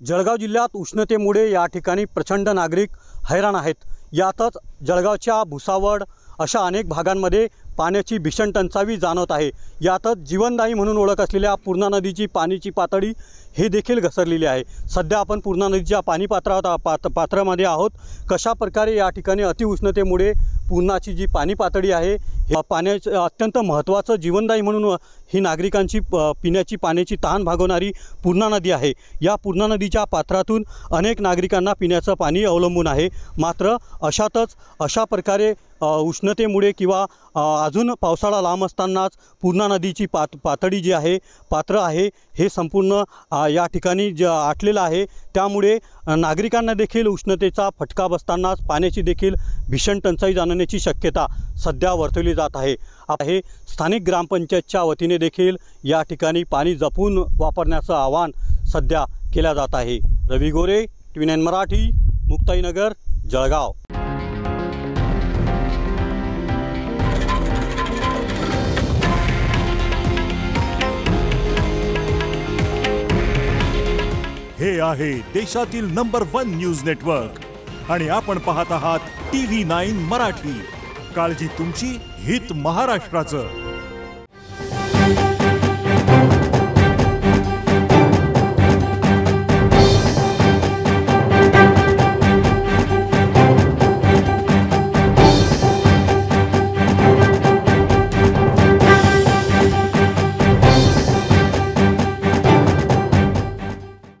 जळगाव जिल्ह्यात उष्णतेमुळे या ठिकाणी प्रचंड नागरिक हैराण आहेत। यातच जळगावच्या भुसावळ अशा अनेक भागांमध्ये पाण्याची भीषण टंचाई जाणवत आहे। यातच जीवनदायी म्हणून ओळख असलेल्या पूर्णा नदीची पाण्याची पातळी हे देखील घसरलेली आहे। सध्या आपण पूर्णा नदीच्या पाणी पात्रामध्ये आहोत। कशा प्रकारे या ठिकाणी अतिउष्णतेमुळे पूर्णाची जी पाणी पातळी आहे पाण्याचं अत्यंत महत्त्वाचं जीवनदायी म्हणून ही नागरिकांची पिण्याची पाण्याची तहान भागवणारी पूर्णा नदी आहे। या पूर्णा नदीच्या पात्रातून अनेक नागरिकांना पिण्याचं पाणी अवलंबून आहे। मात्र अशा प्रकारे उष्णतेमुळे किंवा अजून पावसाळा लांब असतानाच पूर्णा नदीची पातळी जी आहे पात्र आहे हे संपूर्ण या ठिकाणी आटलेलं आहे। त्यामुळे नागरिकांना देखील उष्णतेचा फटका बसतानाच पाण्याची देखील भीषण टंचाई जाणवण्याची शक्यता सध्या वर्तवली जात आहे। स्थानिक ग्रामपंचायतच्या वतीने देखील या ठिकाणी पाणी जपून वापरण्याचं आवाहन सध्या केलं जात आहे। रवी गोरे, TV9 मराठी, मुक्ताईनगर, जळगाव। हे आहे देशातील नंबर 1 न्यूज नेटवर्क आणि आपण पाहत आहात TV9 मराठी। काळजी तुमची, हित महाराष्ट्राचं।